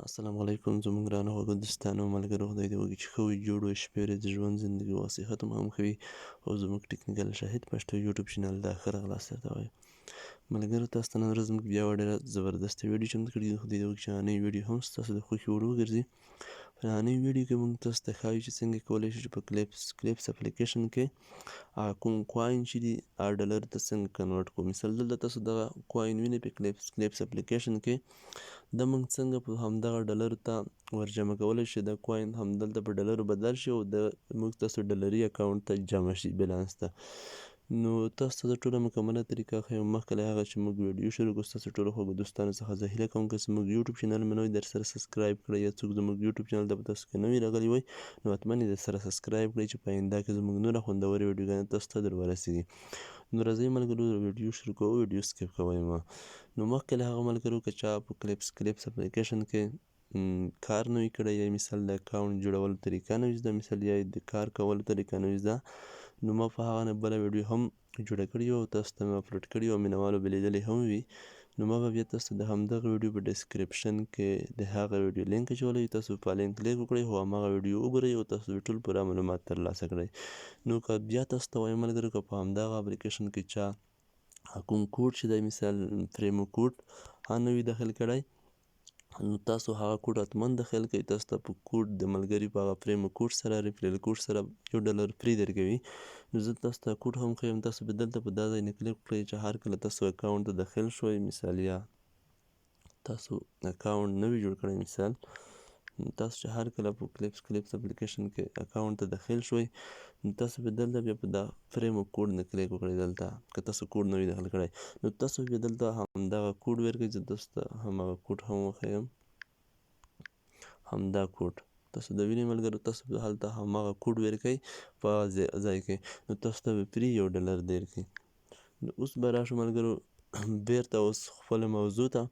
السلام علیکم زموږ ګرانو هغو دوستانو ملګرو خدای دې وکړي چې ښه وي جوړ وي شپې ورځې ژوند زندګي او صحت مو هم ښه وي او زموږ ټکنیکل شاهد پښتو یوټیوب چینل ته ښه راغلاست درته وایو ملګرو تاسو ته نن ورځ موږ بیا یوه ډېره زبردسته ویډیو چمتو کړې ده خدای دې وکړي چې نننۍ ویډیو هم ستاسو د خوښې وړ وګرځي په نننۍ ویډیو کې موږ تاسو ته ښایو چې څنګه کولی شو چې په کلیپس اپلیکیشن کې کوم کوین چې دي ډالر ته څنګه کنورټ کړو مثال دلته تاسو دغه کوین وینئ په کلیپس اپلیکیشن کې دا موږ څنګه په همدغه ډالرو ته ورجمع کولی شو دا کوین همدلته په ډالرو بدل شي او د موږ تاسو ډالري اکاونټ ته جمع شي بیلانس ته نو تاسو ته زه ټوله مکمله طریقه ښیم مخکې له هغه چې موږ ویډیو شروع کړو ستاسو ټولو خوږو دوستانو څخه زه هیله کوم که زموږ یوټیوب چینل مې نوی درسره سبسکرایب کړی یا څوک زموږ یوټیوب چینل ته په تاسو کې نوي راغلي وئ نو حتما یې درسره سبسکرایب کړئ چې په آینده کې زموږ نوره خوندورې ویډیوګانې تاسو ته در ورسیږي نو راځئ ملګرو ویډیو شروع کوو ویډیو سکیپ کوئ مه نو مخکې له هغه ملګرو که چا په کلیپس اپلیکیشن کې کار نوی کړی یا مثال د اکاونټ جوړولو طریقه نوي زده مثال یا د کار کولو طریقه نوي زده نو ما په هغه نه بله ویډیو هم جوړه کړې وه او تاسو ته مې اپلوډ کړې وه مینهوالو به لیدلې هم وي نو ما به بیا تاسو ته د همدغه ویډیو په ډسکریپشن کې د هغه ویډیو لینک اچولی تاسو په لینک کلیک وکړئ او هماغه ویډیو وګورئ او تاسو به ټول پوره معلومات ترلاسه کړئ نو که بیا تاسو ته وایم ملګرو که په همدغه اپلیکیشن کې چا کوم کوډ چې دی مثال پریمو کوډ هغه نه وي داخل کړی نو تاسو هغه کوډ حتما داخل کړئ تاسو ته په کوډ د ملګري په هغه پریمو کوډ سره ریفرل کوډ سره $1 فری درکوي نو زه تاسو ته کوډ هم ښیم تاسو به دلته په دا ځای نه کلیک وکړئ چې هر کله تاسو اکاونټ ته داخل شوئ مثال یا تاسو اکاونټ نوي جوړ کړئ مثال تاسو چې هر کله په کلیپس اپلیکیشن کې اکاونټ ته داخل شوئ نو تاسو به دلته بیا په دا فریمو کوډ نه کلیک وکړئ دلته که تاسو کوډ نه وي داخل کړی نو تاسو بیا دلته همدغه کوډ ورکړئ زه تاسو ته هماغه کوډ هم وښیم همدا کوډ تاسو د وینئ ملګرو تاسو به هلته هماغه کوډ ورکئ په ځای کې نو تاسو ته به فري $1 درکړي نو اوس به راشو ملګرو بیرته اوس خپله موضوع ته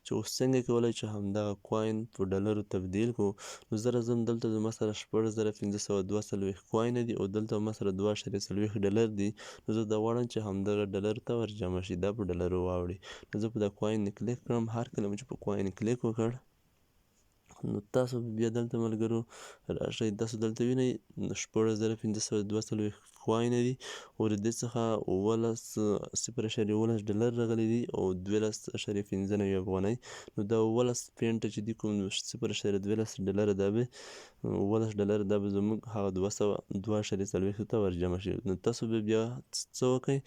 چې اوس څنګه کولی چې همدغه کوین په ډالرو تبدیل کړو نو زه راځم دلته زما سره 16542 کوینه دي او دلته ما سره $2.40 دي نو زه دا غواړم چې همدغه ډالر ته ورجمع شي دا په ډالرو واوړي نو زه په دا کوین کلیک کړم هر کله مې چې په کوین کلیک وکړ نو تاسو بیا دلته ملګرو راشئ تاسو دلته وینئ 16542 کوینه دي او د دې څخه 0.17 راغلی دي او 12.15 افغانۍ نو دا 12 پینټه چې دي کوم $0.12 دا به $12 دا به زموږ هغه 2.40 ته ورجمع شي نو تاسو به بیا څه وکئ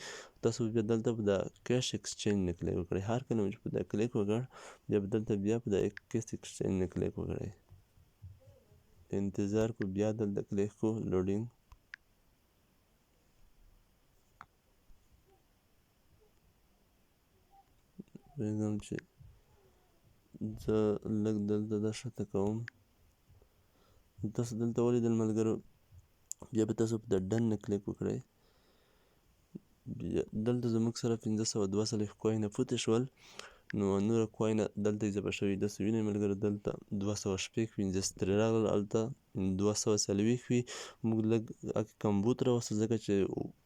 تاسو بیا دلته په دا کیش اکسچینج نه کلیک وکړئ هر کله چې په دا کلیک وکړ بیا به دلته بیا په دا کیش اکسچینج نه کلیک وکړئ انتظار کو بیا دلته کلیک کو لوډینګ پوهېږم چې زه لږ دلته دا ښکته کوم تاسو دلته ولیدل ملګرو بیا به تاسو په دا ډن نه کلیک وکړئ بیا دلته زموږ سره 542 کوینه پوتې شول نو نوره کوینه دلته اضافه شوي داسې وینئ ملګرو دلته 215 ترې راغلل هلته 240 وي موږ لږ کمبود راوسته ځکه چې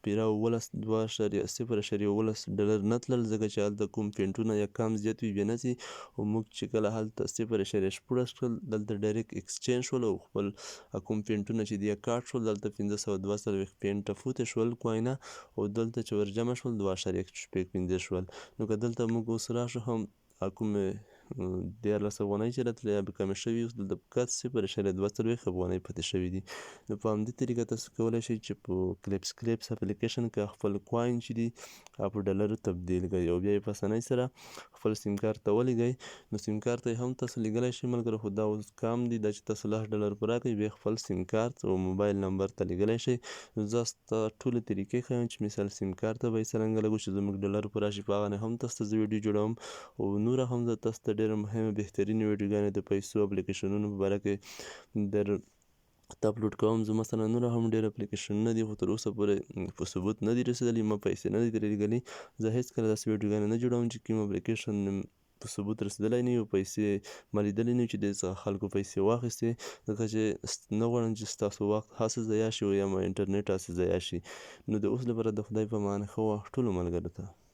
پیره 2.0.17 نه تلل ځکه چې هلته کوم پینټونه یا کم زیات وي بیا نه ځي او موږ چې کله هلته 0.14 شول دلته ډایرکټ اکسچینج شول او خپل کوم پینټونه چې دي کاټ شول دلته 542 پینټه فوتې شول کوینه او دلته چې ورجمع شول 2.15 شول نو که دلته موږ اوس راشو هم کومې 14 افغانۍ چې راتلې یا به کمې شوي اوس دلته فقط 0.24 افغانۍ پاتې شوي دي نو په همدې طریقه تاسو کولی شئ چې په کلیپس اپلیکیشن کې خپل کوین چې دي په ډالرو تبدیل کړئ او بیا یې په اسانۍ سره خپل سیم کارت ته ولیږئ نو سیم کارت ته یې هم تاسو لیږلی شئ ملګرو خو دا اوس کام دي دا چې تاسو $10 پوره کړئ بیا خپل سیم کارت او موبایل نمبر ته لیږلی شئ نو زه ستا ټولې طریقې ښیم چې مثال سیم کارت ته به یې څرنګه لګو چې زموږ $10 پوره شي په هغه نه هم تاسو ته زه ویډیو جوړوم او نوره هم زه تاسو ته ډېره مهمه بهترینې ویډیوګانې د پیسو اپلیکیشنونو په باره کې در ته اپلوډ کوم زما سره نوره هم ډېر اپلیکیشنونه دي خو تر اوسه پورې په ثبوت نه دي رسېدلي ما پیسې نه دي ترې لیږلي زه هېڅکله داسې ویډیوګانې نه جوړوم چې کوم اپلیکیشن په ثبوت رسېدلی نه وي او پیسې ما لیدلي نه وي چې دې څخه خلکو پیسې واخیستې ځکه چې نه غواړم چې ستاسو وخت هسې ضایع شي او یا مو انټرنیټ هسې ضایع شي نو د اوس لپاره د خدای په امان ښه وخت ټولو ملګرو ته